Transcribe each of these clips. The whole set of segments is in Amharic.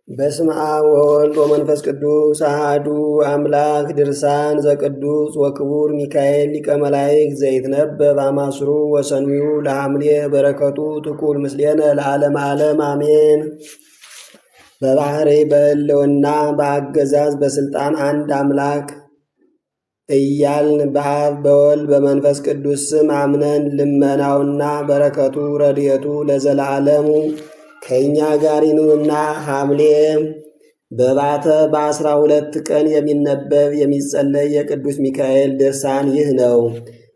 በስመ አብ ወወልድ ወመንፈስ ቅዱስ አሐዱ አምላክ። ድርሳን ዘቅዱስ ወክቡር ሚካኤል ሊቀ መላእክት ዘይትነበብ አማስሩ ወሰንዩ ለሐምሌ በረከቱ ትኩል ምስሌነ ለዓለም ዓለም አሜን። በባሕሪ በሕልውና በአገዛዝ በሥልጣን አንድ አምላክ እያልን በአብ በወልድ በመንፈስ ቅዱስ ስም አምነን ልመናውና በረከቱ ረድኤቱ ለዘላለሙ ከእኛ ጋር ይኑርና ሐምሌ በባተ በ12 ቀን የሚነበብ የሚጸለይ የቅዱስ ሚካኤል ድርሳን ይህ ነው።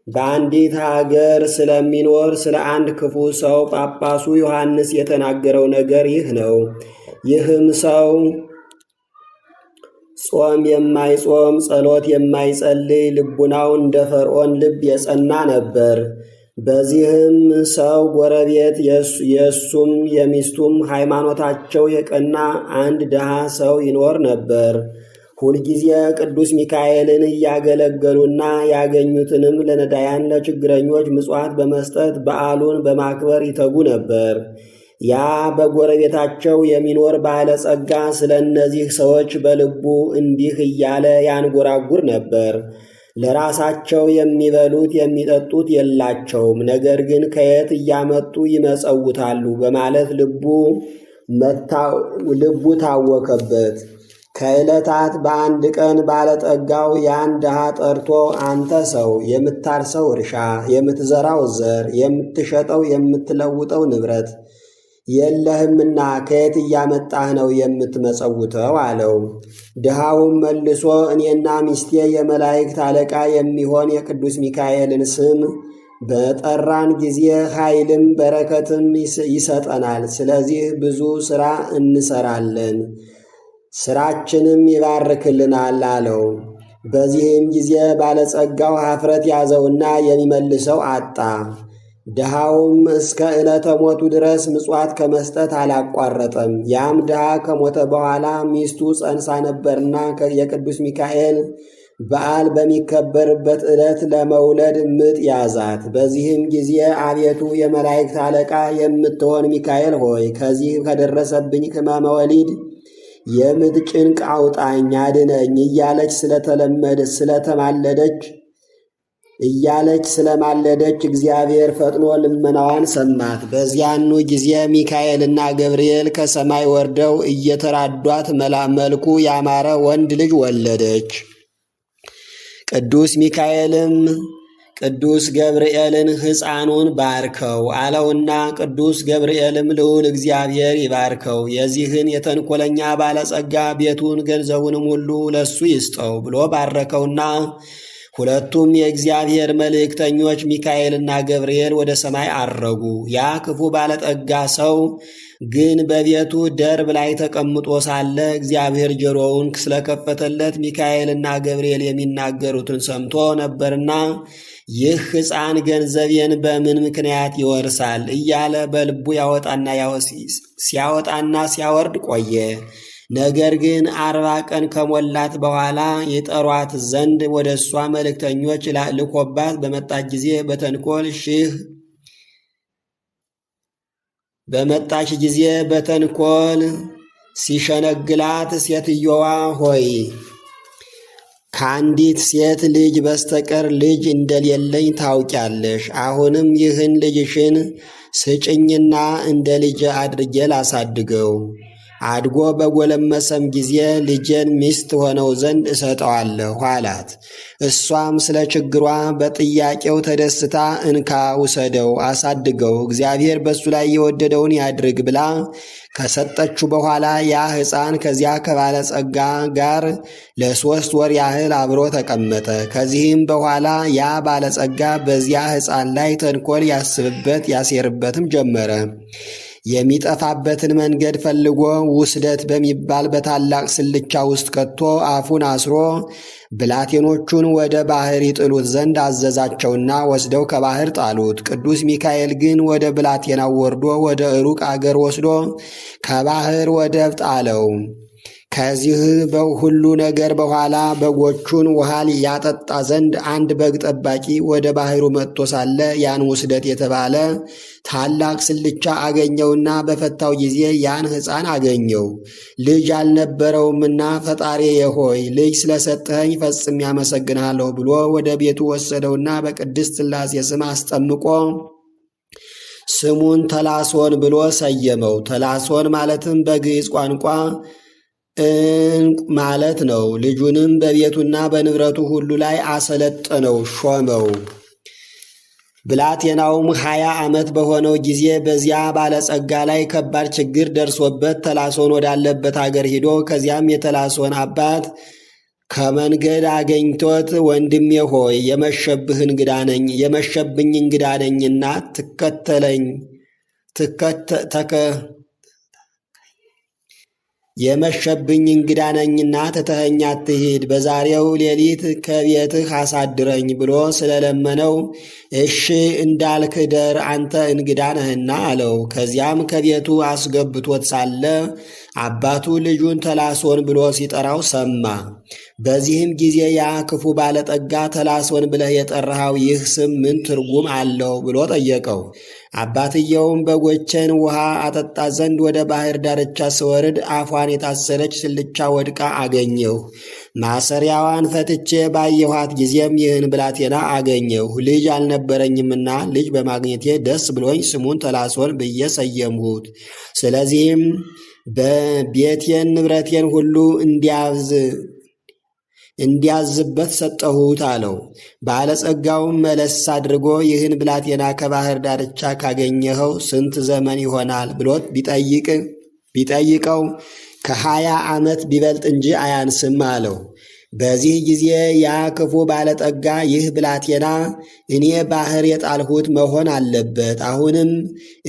በአንዲት ሀገር ስለሚኖር ስለ አንድ ክፉ ሰው ጳጳሱ ዮሐንስ የተናገረው ነገር ይህ ነው። ይህም ሰው ጾም የማይጾም ጸሎት የማይጸልይ ልቡናው እንደ ፈርዖን ልብ የጸና ነበር። በዚህም ሰው ጎረቤት የእሱም የሚስቱም ሃይማኖታቸው የቀና አንድ ድሃ ሰው ይኖር ነበር። ሁልጊዜ ቅዱስ ሚካኤልን እያገለገሉና ያገኙትንም ለነዳያን ለችግረኞች ምጽዋት በመስጠት በዓሉን በማክበር ይተጉ ነበር። ያ በጎረቤታቸው የሚኖር ባለጸጋ ስለ እነዚህ ሰዎች በልቡ እንዲህ እያለ ያንጎራጉር ነበር። ለራሳቸው የሚበሉት የሚጠጡት የላቸውም፣ ነገር ግን ከየት እያመጡ ይመጸውታሉ በማለት ልቡ ታወከበት። ከዕለታት በአንድ ቀን ባለጠጋው ያን ድሃ ጠርቶ አንተ ሰው የምታርሰው እርሻ፣ የምትዘራው ዘር፣ የምትሸጠው የምትለውጠው ንብረት የለህምና ከየት እያመጣህ ነው የምትመጸውተው? አለው። ድሃውም መልሶ እኔና ሚስቴ የመላእክት አለቃ የሚሆን የቅዱስ ሚካኤልን ስም በጠራን ጊዜ ኃይልም በረከትም ይሰጠናል። ስለዚህ ብዙ ሥራ እንሰራለን፣ ሥራችንም ይባርክልናል አለው። በዚህም ጊዜ ባለጸጋው ኀፍረት ያዘውና የሚመልሰው አጣ። ድሃውም እስከ ዕለተ ሞቱ ድረስ ምጽዋት ከመስጠት አላቋረጠም። ያም ድሃ ከሞተ በኋላ ሚስቱ ጸንሳ ነበርና የቅዱስ ሚካኤል በዓል በሚከበርበት ዕለት ለመውለድ ምጥ ያዛት። በዚህም ጊዜ አቤቱ የመላእክት አለቃ የምትሆን ሚካኤል ሆይ ከዚህ ከደረሰብኝ ሕማመ ወሊድ የምጥ ጭንቅ አውጣኝ አድነኝ እያለች ስለማለደች እግዚአብሔር ፈጥኖ ልመናዋን ሰማት። በዚያኑ ጊዜ ሚካኤልና ገብርኤል ከሰማይ ወርደው እየተራዷት መልኩ ያማረ ወንድ ልጅ ወለደች። ቅዱስ ሚካኤልም ቅዱስ ገብርኤልን ሕፃኑን ባርከው አለውና ቅዱስ ገብርኤልም ልዑል እግዚአብሔር ይባርከው፣ የዚህን የተንኰለኛ ባለጸጋ ቤቱን ገንዘቡንም ሁሉ ለሱ ይስጠው ብሎ ባረከውና ሁለቱም የእግዚአብሔር መልእክተኞች ሚካኤልና ገብርኤል ወደ ሰማይ አረጉ። ያ ክፉ ባለጠጋ ሰው ግን በቤቱ ደርብ ላይ ተቀምጦ ሳለ እግዚአብሔር ጆሮውን ስለከፈተለት ሚካኤልና ገብርኤል የሚናገሩትን ሰምቶ ነበርና ይህ ሕፃን ገንዘቤን በምን ምክንያት ይወርሳል እያለ በልቡ ሲያወጣና ሲያወርድ ቆየ። ነገር ግን 40 ቀን ከሞላት በኋላ የጠሯት ዘንድ ወደ እሷ መልእክተኞች ልኮባት በመጣች ጊዜ በተንኮል ሲሸነግላት ሴትየዋ ሆይ ከአንዲት ሴት ልጅ በስተቀር ልጅ እንደሌለኝ ታውቂያለሽ። አሁንም ይህን ልጅሽን ስጭኝና እንደ ልጅ አድርጌ ላሳድገው። አድጎ በጎለመሰም ጊዜ ልጄን ሚስት ሆነው ዘንድ እሰጠዋለሁ አላት። እሷም ስለ ችግሯ በጥያቄው ተደስታ እንካ ውሰደው፣ አሳድገው፣ እግዚአብሔር በሱ ላይ የወደደውን ያድርግ ብላ ከሰጠችው በኋላ ያ ሕፃን ከዚያ ከባለጸጋ ጋር ለ3 ወር ያህል አብሮ ተቀመጠ። ከዚህም በኋላ ያ ባለጸጋ በዚያ ሕፃን ላይ ተንኮል ያሴርበትም ጀመረ። የሚጠፋበትን መንገድ ፈልጎ ውስደት በሚባል በታላቅ ስልቻ ውስጥ ከቶ አፉን አስሮ ብላቴኖቹን ወደ ባሕር ይጥሉት ዘንድ አዘዛቸውና ወስደው ከባሕር ጣሉት። ቅዱስ ሚካኤል ግን ወደ ብላቴናው ወርዶ ወደ ሩቅ አገር ወስዶ ከባሕር ወደብ ጣለው። ከዚህ ሁሉ ነገር በኋላ በጎቹን ውሃ ያጠጣ ዘንድ አንድ በግ ጠባቂ ወደ ባሕሩ መጥቶ ሳለ ያን ውስደት የተባለ ታላቅ ስልቻ አገኘውና በፈታው ጊዜ ያን ሕፃን አገኘው። ልጅ አልነበረውምና ፈጣሪዬ ሆይ ልጅ ስለሰጠኸኝ ፈጽሜ አመሰግንሃለሁ ብሎ ወደ ቤቱ ወሰደውና በቅድስት ሥላሴ ስም አስጠምቆ ስሙን ተላሶን ብሎ ሰየመው። ተላሶን ማለትም በግዕዝ ቋንቋ ዕንቁ ማለት ነው። ልጁንም በቤቱና በንብረቱ ሁሉ ላይ አሰለጠነው፣ ሾመው። ብላቴናውም 20 ዓመት በሆነው ጊዜ በዚያ ባለጸጋ ላይ ከባድ ችግር ደርሶበት ተላሶን ወዳለበት አገር ሂዶ ከዚያም የተላሶን አባት ከመንገድ አገኝቶት ወንድሜ ሆይ የመሸብኝ እንግዳ ነኝና የመሸብኝ እንግዳ ነኝና ትተኸኝ አትሂድ፣ በዛሬው ሌሊት ከቤትህ አሳድረኝ ብሎ ስለለመነው እሺ እንዳልክ እደር፣ አንተ እንግዳ ነህና አለው። ከዚያም ከቤቱ አስገብቶት ሳለ አባቱ ልጁን ተላሶን ብሎ ሲጠራው ሰማ። በዚህም ጊዜ ያ ክፉ ባለጠጋ ተላሶን ብለህ የጠራኸው ይህ ስም ምን ትርጉም አለው ብሎ ጠየቀው። አባትየውም በጎቼን ውሃ አጠጣ ዘንድ ወደ ባሕር ዳርቻ ስወርድ አፏን የታሰረች ስልቻ ወድቃ አገኘሁ። ማሰሪያዋን ፈትቼ ባየኋት ጊዜም ይህን ብላቴና አገኘሁ። ልጅ አልነበረኝምና ልጅ በማግኘቴ ደስ ብሎኝ ስሙን ተላሶን ብዬ ሰየምሁት። ስለዚህም በቤቴን ንብረቴን ሁሉ እንዲያዝበት ሰጠሁት አለው። ባለጸጋውም መለስ አድርጎ ይህን ብላቴና ከባሕር ዳርቻ ካገኘኸው ስንት ዘመን ይሆናል ብሎት ቢጠይቀው ከ20 ዓመት ቢበልጥ እንጂ አያንስም አለው። በዚህ ጊዜ ያ ክፉ ባለጠጋ ይህ ብላቴና እኔ ባሕር የጣልሁት መሆን አለበት፣ አሁንም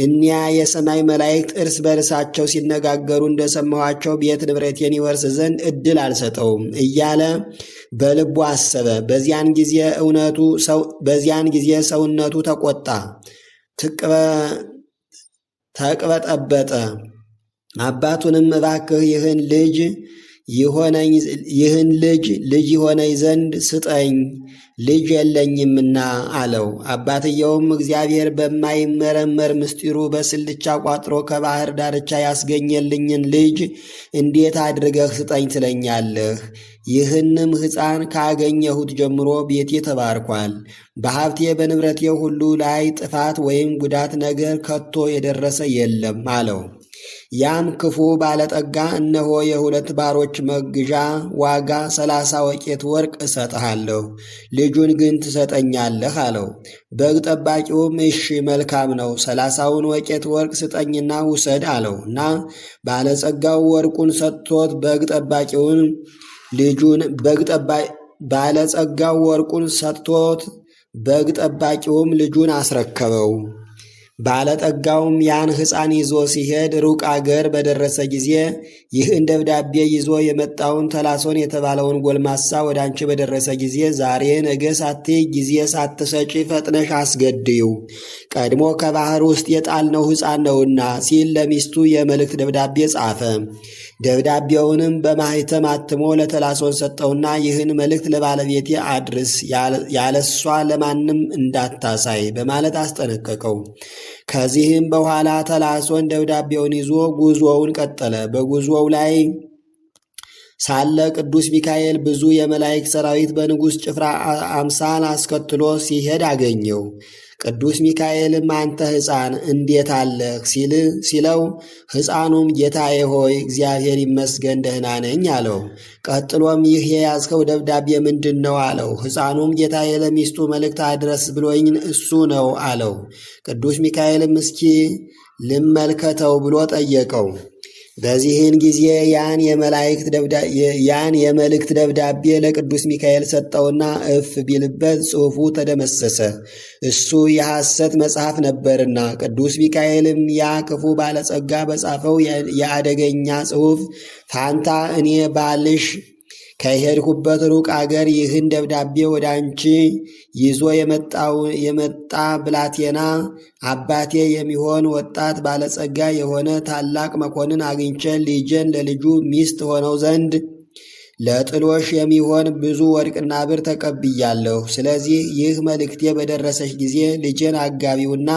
እኒያ የሰማይ መላእክት እርስ በርሳቸው ሲነጋገሩ እንደሰማኋቸው ቤት ንብረቴን ይወርስ ዘንድ ዕድል አልሰጠውም እያለ በልቡ አሰበ። በዚያን ጊዜ ሰውነቱ ተቆጣ፣ ተቅበጠበጠ። አባቱንም እባክህ ይህን ልጅ ይሆነኝ ዘንድ ስጠኝ፣ ልጅ የለኝምና አለው። አባትየውም እግዚአብሔር በማይመረመር ምስጢሩ በስልቻ ቋጥሮ ከባሕር ዳርቻ ያስገኘልኝን ልጅ እንዴት አድርገህ ስጠኝ ትለኛለህ? ይህንም ሕፃን ካገኘሁት ጀምሮ ቤቴ ተባርኳል። በሀብቴ በንብረቴ ሁሉ ላይ ጥፋት ወይም ጉዳት ነገር ከቶ የደረሰ የለም አለው። ያም ክፉ ባለጠጋ እነሆ የ2 ባሮች መግዣ ዋጋ 30 ወቄት ወርቅ እሰጥሃለሁ፣ ልጁን ግን ትሰጠኛለህ አለው። በግ ጠባቂውም እሺ መልካም ነው፣ 30ውን ወቄት ወርቅ ስጠኝና ውሰድ አለው እና ባለጸጋው ወርቁን ሰጥቶት በግ ጠባቂውም ልጁን አስረከበው። ባለጠጋውም ያን ሕፃን ይዞ ሲሄድ ሩቅ አገር በደረሰ ጊዜ ይህን ደብዳቤ ይዞ የመጣውን ተላሶን የተባለውን ጎልማሳ ወደ አንቺ በደረሰ ጊዜ ዛሬ ነገ ሳትይ ጊዜ ሳትሰጪ ፈጥነሽ አስገድዪው፣ ቀድሞ ከባሕር ውስጥ የጣልነው ሕፃን ነውና ሲል ለሚስቱ የመልእክት ደብዳቤ ጻፈ። ደብዳቤውንም በማኅተም አትሞ ለተላሶን ሰጠውና ይህን መልእክት ለባለቤቴ አድርስ፣ ያለሷ ለማንም እንዳታሳይ በማለት አስጠነቀቀው። ከዚህም በኋላ ተላሶን ደብዳቤውን ይዞ ጉዞውን ቀጠለ። በጉዞው ላይ ሳለ ቅዱስ ሚካኤል ብዙ የመላእክት ሰራዊት በንጉሥ ጭፍራ አምሳል አስከትሎ ሲሄድ አገኘው። ቅዱስ ሚካኤልም አንተ ሕፃን እንዴት አለህ ሲለው ሕፃኑም ጌታዬ ሆይ እግዚአብሔር ይመስገን ደህና ነኝ አለው። ቀጥሎም ይህ የያዝከው ደብዳቤ ምንድን ነው አለው። ሕፃኑም ጌታዬ ለሚስቱ መልእክት አድረስ ብሎኝ እሱ ነው አለው። ቅዱስ ሚካኤልም እስኪ ልመልከተው ብሎ ጠየቀው። በዚህን ጊዜ ያን የመልእክት ደብዳቤ ለቅዱስ ሚካኤል ሰጠውና እፍ ቢልበት ጽሑፉ ተደመሰሰ፣ እሱ የሐሰት መጽሐፍ ነበርና። ቅዱስ ሚካኤልም ያ ክፉ ባለጸጋ በጻፈው የአደገኛ ጽሑፍ ፋንታ እኔ ባልሽ ከሄድኩበት ሩቅ አገር ይህን ደብዳቤ ወደ አንቺ ይዞ የመጣ ብላቴና አባቴ የሚሆን ወጣት ባለጸጋ የሆነ ታላቅ መኮንን አግኝቼ ልጄን ለልጁ ሚስት ሆነው ዘንድ ለጥሎሽ የሚሆን ብዙ ወርቅና ብር ተቀብያለሁ። ስለዚህ ይህ መልእክቴ በደረሰች ጊዜ ልጄን አጋቢውና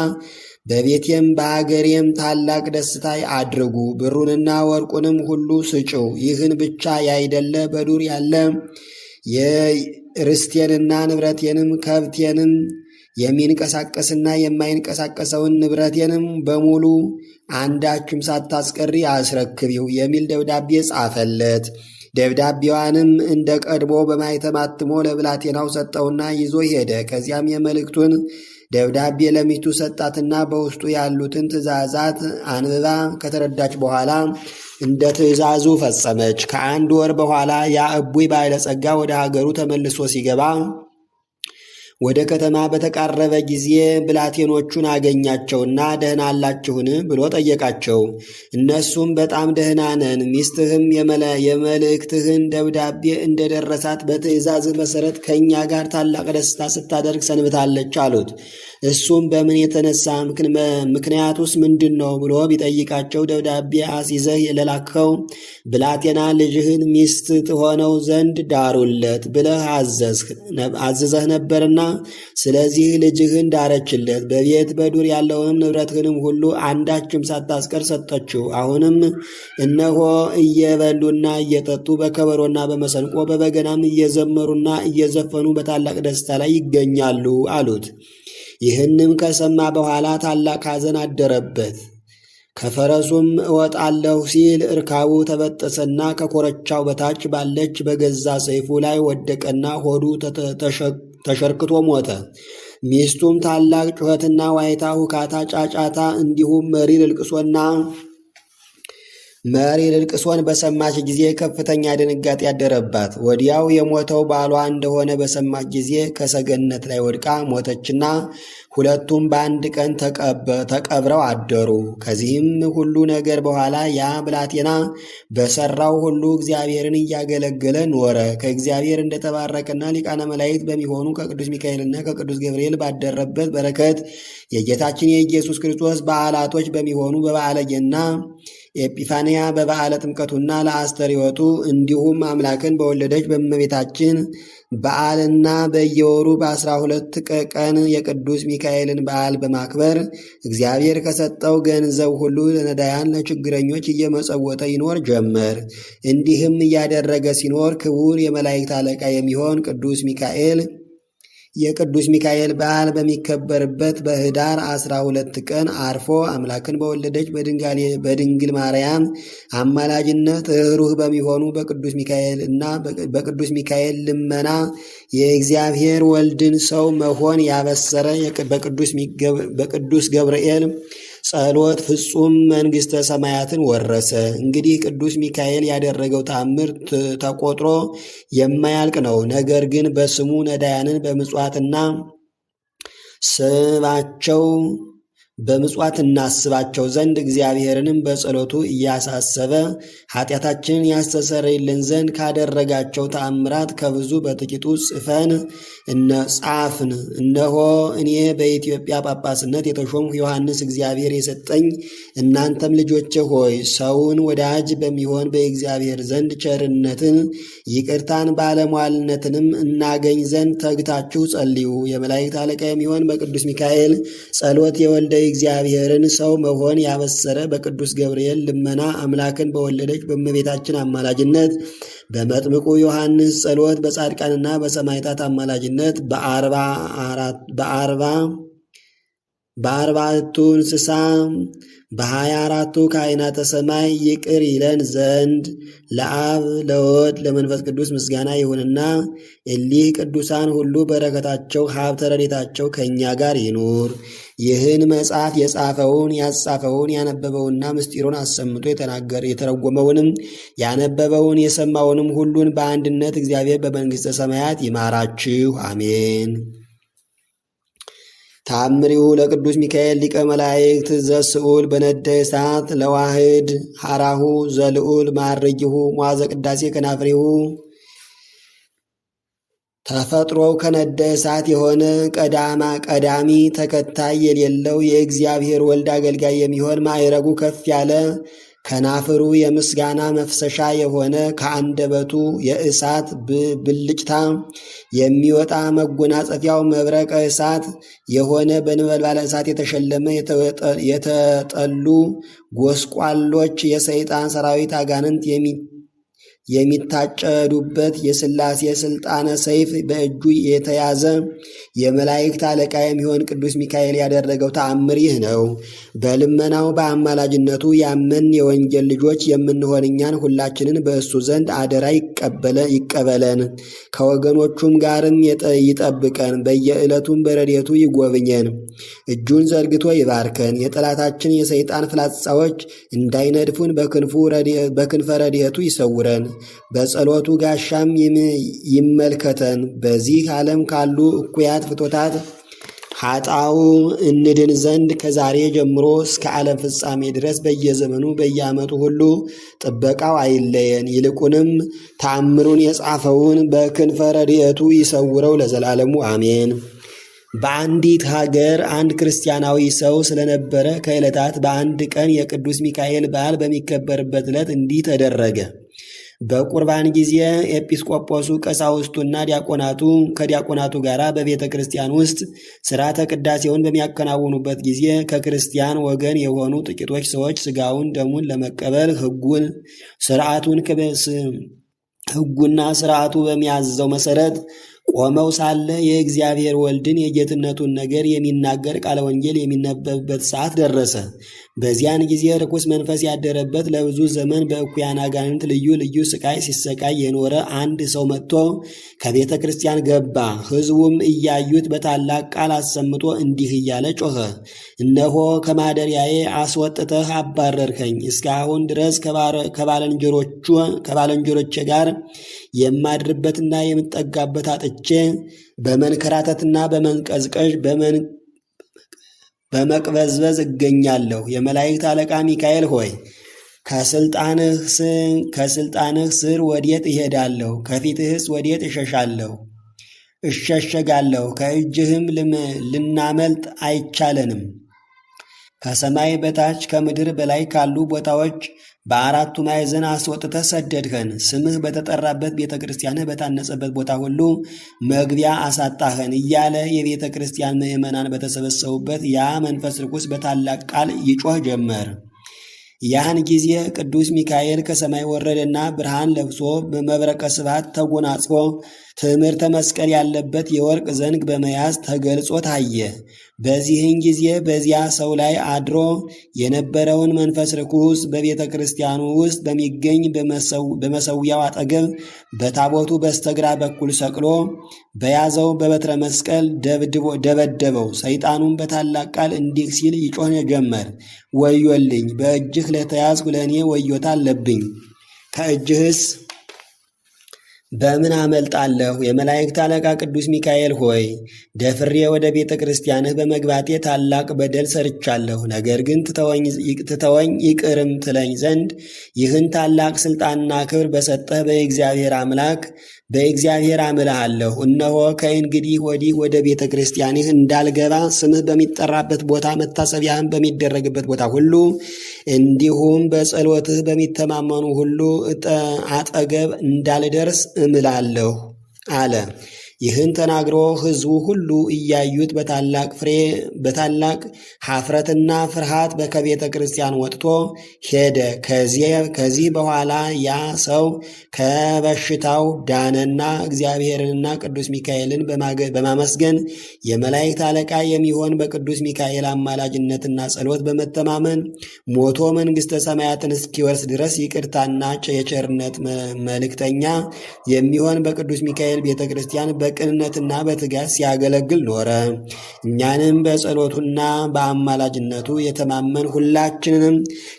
በቤቴም በአገሬም ታላቅ ደስታ አድርጉ። ብሩንና ወርቁንም ሁሉ ስጭው። ይህን ብቻ ያይደለ በዱር ያለ የርስቴንና ንብረቴንም ከብቴንም የሚንቀሳቀስና የማይንቀሳቀሰውን ንብረቴንም በሙሉ አንዳችም ሳታስቀሪ አስረክቢው የሚል ደብዳቤ ጻፈለት። ደብዳቤዋንም እንደ ቀድሞ በማኅተም አትሞ ለብላቴናው ሰጠውና ይዞ ሄደ። ከዚያም የመልእክቱን ደብዳቤ ለሚስቱ ሰጣትና በውስጡ ያሉትን ትእዛዛት አንብባ ከተረዳች በኋላ እንደ ትእዛዙ ፈጸመች። ከአንድ ወር በኋላ ያ እቡይ ባለጸጋ ወደ ሀገሩ ተመልሶ ሲገባ ወደ ከተማ በተቃረበ ጊዜ ብላቴኖቹን አገኛቸውና ደህና አላችሁን ብሎ ጠየቃቸው። እነሱም በጣም ደህና ነን፣ ሚስትህም የመልእክትህን ደብዳቤ እንደደረሳት በትእዛዝህ መሰረት ከእኛ ጋር ታላቅ ደስታ ስታደርግ ሰንብታለች አሉት። እሱም በምን የተነሳ ምክንያቱስ ምንድን ነው ብሎ ቢጠይቃቸው ደብዳቤ አስይዘህ ለላከው ብላቴና ልጅህን ሚስት ትሆነው ዘንድ ዳሩለት ብለህ አዘዘህ ነበርና ስለዚህ ልጅህን ዳረችለት። በቤት በዱር ያለውንም ንብረትህንም ሁሉ አንዳችም ሳታስቀር ሰጠችው። አሁንም እነሆ እየበሉና እየጠጡ በከበሮና በመሰንቆ በበገናም እየዘመሩና እየዘፈኑ በታላቅ ደስታ ላይ ይገኛሉ አሉት። ይህንም ከሰማ በኋላ ታላቅ ሐዘን አደረበት። ከፈረሱም እወጣለሁ ሲል እርካቡ ተበጠሰና ከኮረቻው በታች ባለች በገዛ ሰይፉ ላይ ወደቀና ሆዱ ተሸርክቶ ሞተ። ሚስቱም ታላቅ ጩኸትና ዋይታ፣ ሁካታ፣ ጫጫታ እንዲሁም መሪር ልቅሶን በሰማች ጊዜ ከፍተኛ ድንጋጤ ያደረባት። ወዲያው የሞተው ባሏ እንደሆነ በሰማች ጊዜ ከሰገነት ላይ ወድቃ ሞተችና ሁለቱም በአንድ ቀን ተቀብረው አደሩ። ከዚህም ሁሉ ነገር በኋላ ያ ብላቴና በሰራው ሁሉ እግዚአብሔርን እያገለገለ ኖረ። ከእግዚአብሔር እንደተባረከና ሊቃነ መላእክት በሚሆኑ ከቅዱስ ሚካኤልና ከቅዱስ ገብርኤል ባደረበት በረከት የጌታችን የኢየሱስ ክርስቶስ በዓላቶች በሚሆኑ በበዓለ ገና ኤጲፋንያ በበዓለ ጥምቀቱና ለአስተርዮቱ እንዲሁም አምላክን በወለደች በእመቤታችን በዓልና በየወሩ በ12 ቀን የቅዱስ ሚካኤልን በዓል በማክበር እግዚአብሔር ከሰጠው ገንዘብ ሁሉ ለነዳያን ለችግረኞች እየመጸወተ ይኖር ጀመር። እንዲህም እያደረገ ሲኖር ክቡር የመላእክት አለቃ የሚሆን የቅዱስ ሚካኤል በዓል በሚከበርበት በኅዳር 12 ቀን አርፎ አምላክን በወለደች በድንግል ማርያም አማላጅነት ርኅሩህ በሚሆኑ በቅዱስ ሚካኤል እና በቅዱስ ሚካኤል ልመና የእግዚአብሔር ወልድን ሰው መሆን ያበሰረ በቅዱስ ገብርኤል ጸሎት ፍጹም መንግሥተ ሰማያትን ወረሰ። እንግዲህ ቅዱስ ሚካኤል ያደረገው ተአምር ተቆጥሮ የማያልቅ ነው። ነገር ግን በስሙ ነዳያንን በምጽዋት እናስባቸው ዘንድ እግዚአብሔርንም በጸሎቱ እያሳሰበ ኃጢአታችንን ያስተሰርይልን ዘንድ ካደረጋቸው ተአምራት ከብዙ በጥቂቱ ጽፈን ጻፍን። እነሆ እኔ በኢትዮጵያ ጳጳስነት የተሾምሁ ዮሐንስ እግዚአብሔር የሰጠኝ፣ እናንተም ልጆቼ ሆይ ሰውን ወዳጅ በሚሆን በእግዚአብሔር ዘንድ ቸርነትን፣ ይቅርታን፣ ባለሟልነትንም እናገኝ ዘንድ ተግታችሁ ጸልዩ። የመላእክት አለቃ የሚሆን በቅዱስ ሚካኤል ጸሎት የወልደ እግዚአብሔርን ሰው መሆን ያበሰረ በቅዱስ ገብርኤል ልመና አምላክን በወለደች በእመቤታችን አማላጅነት በመጥምቁ ዮሐንስ ጸሎት በጻድቃንና በሰማዕታት አማላጅነት በአርባዕቱ እንስሳ በ24ቱ ካህናተ ሰማይ ይቅር ይለን ዘንድ ለአብ ለወልድ ለመንፈስ ቅዱስ ምስጋና ይሁንና እሊህ ቅዱሳን ሁሉ በረከታቸው ሀብተ ረድኤታቸው ከእኛ ጋር ይኑር። ይህን መጽሐፍ የጻፈውን ያጻፈውን ያነበበውና ምስጢሩን አሰምቶ የተረጎመውንም ያነበበውን የሰማውንም ሁሉን በአንድነት እግዚአብሔር በመንግሥተ ሰማያት ይማራችሁ፣ አሜን። ተአምሪሁ ለቅዱስ ሚካኤል ሊቀ መላእክት ዘስዑል በነደ እሳት ለዋህድ ሐራሁ ዘልዑል ማዕርጊሁ መዋዘ ቅዳሴ ከናፍሪሁ ተፈጥሮው ከነደ እሳት የሆነ ቀዳሚ ተከታይ የሌለው የእግዚአብሔር ወልድ አገልጋይ የሚሆን ማዕረጉ ከፍ ያለ ከናፍሩ የምስጋና መፍሰሻ የሆነ ከአንደበቱ የእሳት ብልጭታ የሚወጣ መጎናጸፊያው መብረቀ እሳት የሆነ በነበልባለ እሳት የተሸለመ የተጠሉ ጎስቋሎች የሰይጣን ሰራዊት አጋንንት የሚታጨዱበት የሥላሴ ሥልጣነ ሰይፍ በእጁ የተያዘ የመላእክት አለቃ የሚሆን ቅዱስ ሚካኤል ያደረገው ተአምር ይህ ነው። በልመናው በአማላጅነቱ ያመን የወንጌል ልጆች የምንሆን እኛን ሁላችንን በእሱ ዘንድ አደራ ይቀበለን፣ ከወገኖቹም ጋርም ይጠብቀን፣ በየዕለቱም በረድኤቱ ይጎብኘን፣ እጁን ዘርግቶ ይባርከን፣ የጠላታችን የሰይጣን ፍላጻዎች እንዳይነድፉን በክንፈ ረድኤቱ ይሰውረን፣ በጸሎቱ ጋሻም ይመልከተን። በዚህ ዓለም ካሉ እኩያት ፍቶታት ኃጣው እንድን ዘንድ ከዛሬ ጀምሮ እስከ ዓለም ፍጻሜ ድረስ በየዘመኑ በየዓመቱ ሁሉ ጥበቃው አይለየን። ይልቁንም ተአምሩን የጻፈውን በክንፈ ረድኤቱ ይሰውረው ለዘላለሙ አሜን። በአንዲት ሀገር አንድ ክርስቲያናዊ ሰው ስለነበረ ከዕለታት በአንድ ቀን የቅዱስ ሚካኤል በዓል በሚከበርበት ዕለት እንዲህ ተደረገ። በቁርባን ጊዜ ኤጲስቆጶሱ ቀሳውስቱና ዲያቆናቱ ከዲያቆናቱ ጋር በቤተ ክርስቲያን ውስጥ ሥርዓተ ቅዳሴውን በሚያከናውኑበት ጊዜ ከክርስቲያን ወገን የሆኑ ጥቂቶች ሰዎች ሥጋውን ደሙን ለመቀበል ሕጉና ሥርዓቱ በሚያዘው መሠረት ቆመው ሳለ የእግዚአብሔር ወልድን የጌትነቱን ነገር የሚናገር ቃለ ወንጌል የሚነበብበት ሰዓት ደረሰ። በዚያን ጊዜ ርኩስ መንፈስ ያደረበት ለብዙ ዘመን በእኩያን አጋንንት ልዩ ልዩ ስቃይ ሲሰቃይ የኖረ አንድ ሰው መጥቶ ከቤተ ክርስቲያን ገባ። ሕዝቡም እያዩት በታላቅ ቃል አሰምቶ እንዲህ እያለ ጮኸ። እነሆ ከማደሪያዬ አስወጥተህ አባረርከኝ። እስካሁን ድረስ ከባልንጀሮቼ ጋር የማድርበትና የምጠጋበት አጥቼ በመንከራተትና በመንቀዝቀዥ በመቅበዝበዝ እገኛለሁ። የመላእክት አለቃ ሚካኤል ሆይ ከስልጣንህ ስር ወዴት እሄዳለሁ? ከፊትህስ ወዴት እሸሸጋለሁ? ከእጅህም ልናመልጥ አይቻለንም። ከሰማይ በታች ከምድር በላይ ካሉ ቦታዎች በአራቱ ማዕዘን አስወጥተህ ሰደድኸን። ስምህ በተጠራበት ቤተ ክርስቲያንህ በታነጸበት ቦታ ሁሉ መግቢያ አሳጣኸን እያለ የቤተ ክርስቲያን ምዕመናን በተሰበሰቡበት ያ መንፈስ ርኩስ በታላቅ ቃል ይጮህ ጀመር። ያን ጊዜ ቅዱስ ሚካኤል ከሰማይ ወረደና ብርሃን ለብሶ በመብረቀ ስብሐት ተጎናጽፎ ትምህርተ መስቀል ያለበት የወርቅ ዘንግ በመያዝ ተገልጾ ታየ። በዚህን ጊዜ በዚያ ሰው ላይ አድሮ የነበረውን መንፈስ ርኩስ በቤተ ክርስቲያኑ ውስጥ በሚገኝ በመሰዊያው አጠገብ በታቦቱ በስተግራ በኩል ሰቅሎ በያዘው በበትረ መስቀል ደበደበው። ሰይጣኑም በታላቅ ቃል እንዲህ ሲል ይጮህ ጀመር። ወዮልኝ! በእጅህ ለተያዝኩ ለእኔ ወዮታ አለብኝ። ከእጅህስ በምን አመልጣለሁ? የመላእክት አለቃ ቅዱስ ሚካኤል ሆይ ደፍሬ ወደ ቤተ ክርስቲያንህ በመግባቴ ታላቅ በደል ሰርቻለሁ። ነገር ግን ትተወኝ ይቅርም ትለኝ ዘንድ ይህን ታላቅ ሥልጣንና ክብር በሰጠህ በእግዚአብሔር አምልሃለሁ። እነሆ ከእንግዲህ ወዲህ ወደ ቤተ ክርስቲያንህ እንዳልገባ ስምህ በሚጠራበት ቦታ መታሰቢያህም በሚደረግበት ቦታ ሁሉ እንዲሁም በጸሎትህ በሚተማመኑ ሁሉ አጠገብ እንዳልደርስ እምላለሁ አለ። ይህን ተናግሮ ሕዝቡ ሁሉ እያዩት በታላቅ ኀፍረትና ፍርሃት ከቤተ ክርስቲያን ወጥቶ ሄደ። ከዚህ በኋላ ያ ሰው ከበሽታው ዳነና እግዚአብሔርንና ቅዱስ ሚካኤልን በማመስገን የመላእክት አለቃ የሚሆን በቅዱስ ሚካኤል አማላጅነትና ጸሎት በመተማመን ሞቶ መንግሥተ ሰማያትን እስኪወርስ ድረስ ይቅርታና የቸርነት መልእክተኛ የሚሆን በቅዱስ ሚካኤል ቤተ ክርስቲያን በቅንነትና በትጋት ሲያገለግል ኖረ። እኛንም በጸሎቱና በአማላጅነቱ የተማመን ሁላችንንም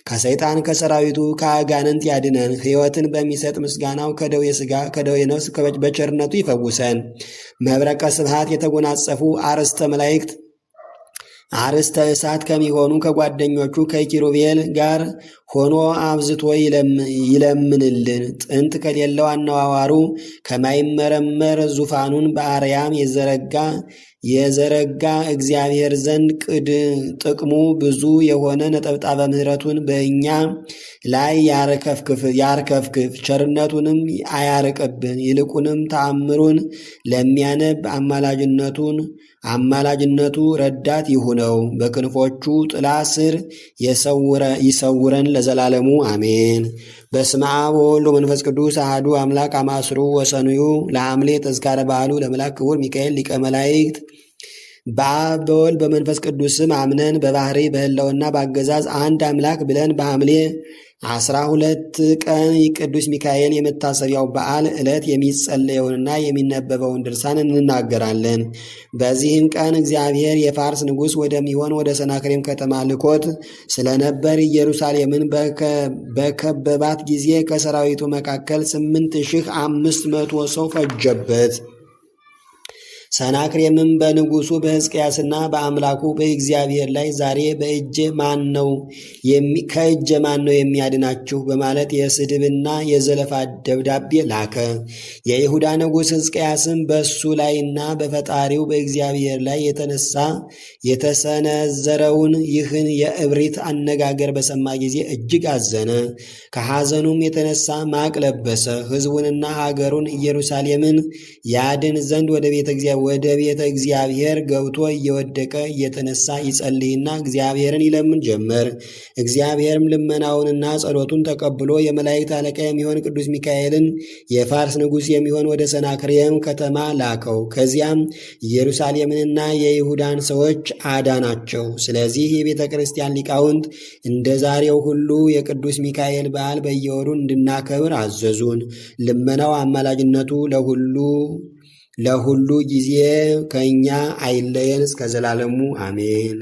ከሰይጣን ከሰራዊቱ ከአጋንንት ያድነን። ሕይወትን በሚሰጥ ምስጋናው ከደዌ ሥጋ ከደዌ ነፍስ በቸርነቱ ይፈውሰን። መብረቀ ስብሐት የተጎናጸፉ አርዕስተ መላእክት አርስተ እሳት ከሚሆኑ ከጓደኞቹ ከኪሩቤል ጋር ሆኖ አብዝቶ ይለምንልን። ጥንት ከሌለው አነዋዋሩ ከማይመረመር ዙፋኑን በአርያም የዘረጋ እግዚአብሔር ዘንድ ጥቅሙ ብዙ የሆነ ነጠብጣበ ምሕረቱን በእኛ ላይ ያርከፍክፍ፣ ቸርነቱንም አያርቅብን። ይልቁንም ተአምሩን ለሚያነብ አማላጅነቱ ረዳት ይሁነው። በክንፎቹ ጥላ ስር ይሰውረን ለዘላለሙ አሜን። በስመ አብ ወወልድ ወመንፈስ ቅዱስ አሐዱ አምላክ አማስሩ ወሰኑዩ ለሐምሌ ተዝካረ በዓሉ ለመልአክ ክቡር ሚካኤል ሊቀ መላእክት። በአብ በወልድ በመንፈስ ቅዱስም አምነን በባህሪ በሕልውና በአገዛዝ አንድ አምላክ ብለን በሐምሌ 12 ቀን ቅዱስ ሚካኤል የመታሰቢያው በዓል ዕለት የሚጸለየውንና የሚነበበውን ድርሳን እንናገራለን። በዚህም ቀን እግዚአብሔር የፋርስ ንጉሥ ወደሚሆን ወደ ሰናክሬም ከተማ ልኮት ስለነበር ኢየሩሳሌምን በከበባት ጊዜ ከሰራዊቱ መካከል 8500 ሰው ፈጀበት። ሰናክሬምም በንጉሡ በሕዝቅያስና በአምላኩ በእግዚአብሔር ላይ ዛሬ ከእጄ ማን ነው የሚያድናችሁ? በማለት የስድብና የዘለፋ ደብዳቤ ላከ። የይሁዳ ንጉሥ ሕዝቅያስም በእሱ ላይና በፈጣሪው በእግዚአብሔር ላይ የተሰነዘረውን ይህን የእብሪት አነጋገር በሰማ ጊዜ እጅግ አዘነ። ከሐዘኑም የተነሳ ማቅ ለበሰ። ሕዝቡንና ሀገሩን ኢየሩሳሌምን ያድን ዘንድ ወደ ቤተ እግዚአብሔር ገብቶ እየወደቀ እየተነሳ ይጸልይና እግዚአብሔርን ይለምን ጀመር። እግዚአብሔርም ልመናውንና ጸሎቱን ተቀብሎ የመላእክት አለቃ የሚሆን ቅዱስ ሚካኤልን የፋርስ ንጉሥ የሚሆን ወደ ሰናክሬም ከተማ ላከው። ከዚያም ኢየሩሳሌምንና የይሁዳን ሰዎች አዳናቸው። ስለዚህ የቤተ ክርስቲያን ሊቃውንት እንደ ዛሬው ሁሉ የቅዱስ ሚካኤል በዓል በየወሩ እንድናከብር አዘዙን። ልመናው አማላጅነቱ ለሁሉ ጊዜ ከእኛ አይለየን እስከ ዘላለሙ አሜን።